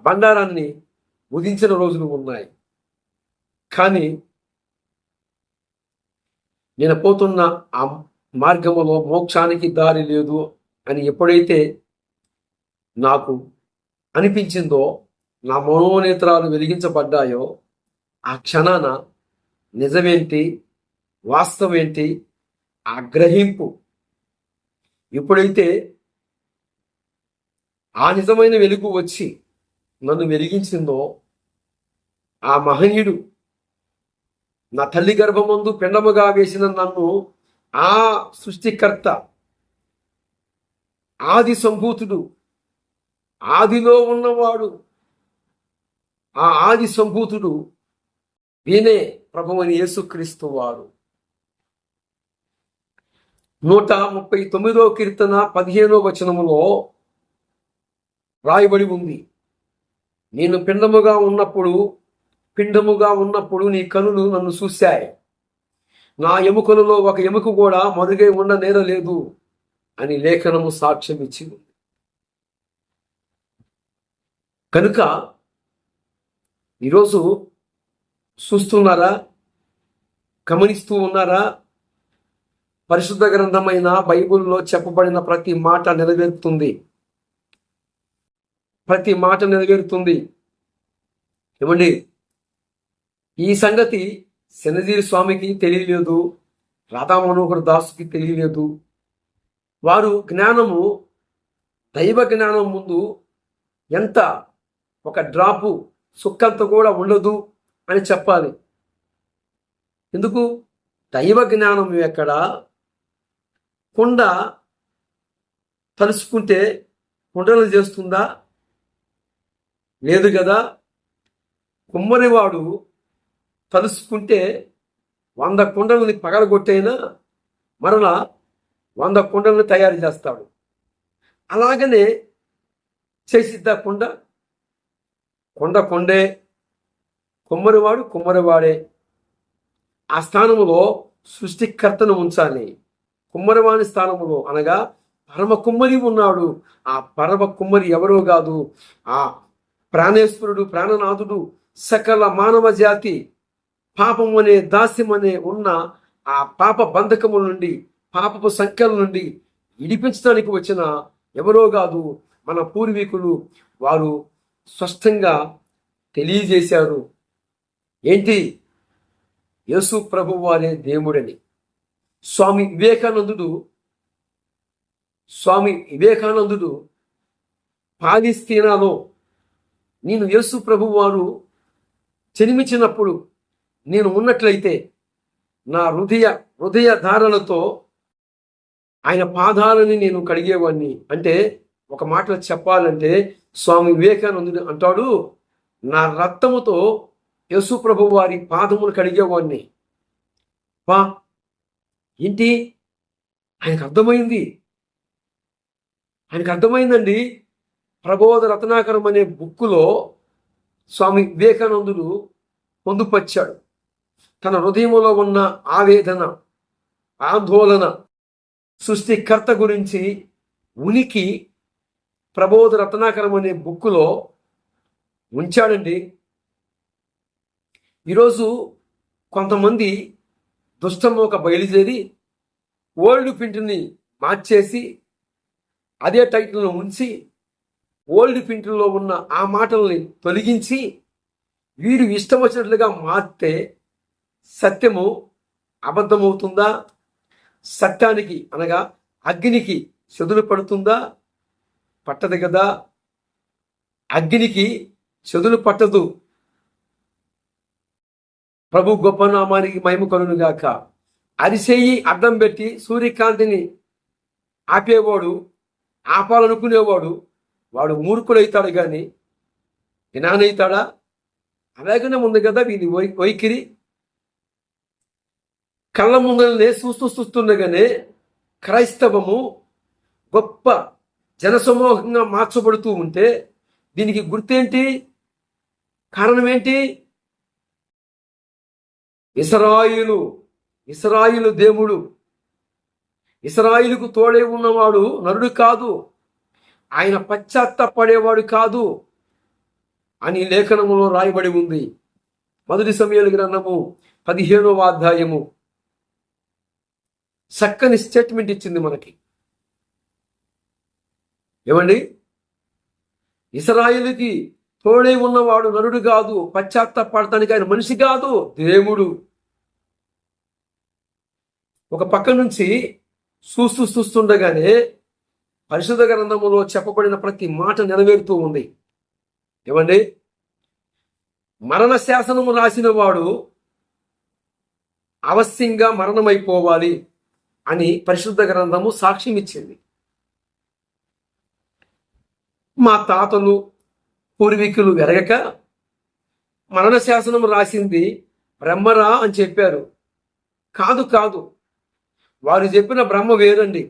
బండారాన్ని ఉదించిన రోజులు ఉన్నాయి. కానీ నేను పోతున్న ఆ మార్గములో మోక్షానికి దారి లేదు అని ఎప్పుడైతే నాకు అనిపించిందో, నా మనోనేత్రాలు వెలిగించబడ్డాయో, ఆ క్షణాన నిజమేంటి, వాస్తవమేంటి, ఆ గ్రహింపు ఎప్పుడైతే ఆ నిజమైన వెలుగు వచ్చి నన్ను వెలిగించిందో, ఆ మహనీయుడు నా తల్లి గర్భమందు పిండముగా వేసిన నన్ను ఆ సృష్టికర్త, ఆది సంభూతుడు, ఆదిలో ఉన్నవాడు, ఆ ఆది సంభూతుడు వీనే ప్రభువైన యేసుక్రీస్తు వారు. 139వ కీర్తన 15వ వచనములో రాయబడి ఉంది, నేను పిండముగా ఉన్నప్పుడు నీ కనులు నన్ను చూశాయి, నా ఎముకలలో ఒక ఎముక కూడా మరుగై ఉండనేరలేదు అని లేఖనము సాక్ష్యం ఇచ్చింది. కనుక ఈరోజు చూస్తున్నారా, గమనిస్తూ ఉన్నారా? పరిశుద్ధ గ్రంథమైన బైబిల్లో చెప్పబడిన ప్రతి మాట నెరవేరుతుంది. ప్రతి మాట నెరవేరుతుంది. ఏమండి, ఈ సంగతి శనజీరి స్వామికి తెలియలేదు, రాధా మనోహర్ దాసుకి తెలియలేదు. వారు జ్ఞానము, దైవ జ్ఞానం ముందు ఎంత ఒక డ్రాపు సుక్కంత కూడా ఉండదు అని చెప్పాలి. ఎందుకు? దైవ జ్ఞానం ఎక్కడ? కుండ తలుసుకుంటే కుండలు చేస్తుందా? లేదు కదా. కుమ్మరివాడు తలుసుకుంటే 100 కుండలని పగలగొట్టైనా మరలా 100 కుండలను తయారు చేస్తాడు. అలాగనే చేసిద్దా కుండ? కొండే, కుమ్మరివాడు కుమ్మరివాడే. ఆ స్థానములో సృష్టికర్తను ఉంచాలి. కుమ్మరివాని స్థానములో, అనగా పరమ కుమ్మరి ఉన్నాడు. ఆ పరమ కుమ్మరి ఎవరో కాదు, ఆ ప్రాణేశ్వరుడు, ప్రాణనాథుడు, సకల మానవ జాతి పాపం అనే దాస్యం అనే ఉన్న ఆ పాప బంధకముల నుండి, పాపపు సంఖ్యల నుండి విడిపించడానికి వచ్చిన ఎవరో కాదు, మన పూర్వీకులు. వారు స్పష్టంగా తెలియజేశారు. ఏంటి? యేసు ప్రభు వారే దేవుడని. స్వామి వివేకానందుడు పాలిస్తీనాలో నేను యేసు ప్రభు వారు జన్మించినప్పుడు నేను ఉన్నట్లయితే నా హృదయ ధారణతో ఆయన పాదాలని నేను కడిగేవాడిని. అంటే ఒక మాటలో చెప్పాలంటే స్వామి వివేకానందుడు అంటాడు, నా రక్తముతో యేసు ప్రభు వారి పాదములు కడిగేవాడిని. వా, ఏంటి? ఆయనకు అర్థమైందండి. ప్రబోధ రత్నాకరం అనే బుక్కులో స్వామి వివేకానందుడు పొందుపరిచాడు. తన హృదయంలో ఉన్న ఆవేదన, ఆందోళన, సృష్టికర్త గురించి ఉనికి ప్రబోధ రత్నాకరం అనే బుక్కులో ఉంచాడండి. ఈరోజు కొంతమంది దుష్టమోక బయలుదేరి ఓల్డ్ ప్రింట్ని మార్చేసి అదే టైటిల్ను ఉంచి ఓల్డ్ ప్రింట్లో ఉన్న ఆ మాటల్ని తొలగించి వీరు ఇష్టం వచ్చినట్లుగా మార్తే సత్యము అబద్ధమవుతుందా? సత్యానికి అనగా అగ్నికి చెదులు పడుతుందా? పట్టదు కదా. అగ్నికి చెదులు పట్టదు. ప్రభు గొప్ప నామానికి మహిమ కలుగునుగాక. అరిసేయి అడ్డం పెట్టి సూర్యకాంతిని ఆపాలనుకునేవాడు వాడు మూర్ఖుడైతాడు కానీ జ్ఞానైతాడా? అలాగనే ఉంది కదా వీని వైఖరి. కళ్ళ ముందరనే చూస్తుండగానే క్రైస్తవము గొప్ప జనసమూహంగా మార్చబడుతూ ఉంటే దీనికి గుర్తేంటి? కారణం ఏంటి? ఇశ్రాయేలు దేవుడు, ఇశ్రాయేలుకు తోడే ఉన్నవాడు నరుడు కాదు, ఆయన పశ్చాత్తాపడేవాడు కాదు. అని లేఖనములో రాయబడి ఉంది. మొదటి సమూయేలు గ్రంథము 15వ అధ్యాయము చక్కని స్టేట్మెంట్ ఇచ్చింది మనకి. ఏమండి, ఇశ్రాయేలుకి తోడై ఉన్నవాడు నరుడు కాదు, పశ్చాత్తాపడటానికి ఆయన మనిషి కాదు, దేవుడు. ఒక పక్క నుంచి చూస్తుండగానే పరిశుద్ధ గ్రంథములో చెప్పబడిన ప్రతి మాట నెరవేరుతూ ఉంది. ఏమండి, మరణ శాసనము రాసిన వాడు అవశ్యంగా మరణమైపోవాలి అని పరిశుద్ధ గ్రంథము సాక్ష్యం ఇచ్చింది. మా తాతలు పూర్వీకులు ఎరగక మరణ శాసనం రాసింది బ్రహ్మరా అని చెప్పారు. కాదు, వారు చెప్పిన బ్రహ్మ వేరండి.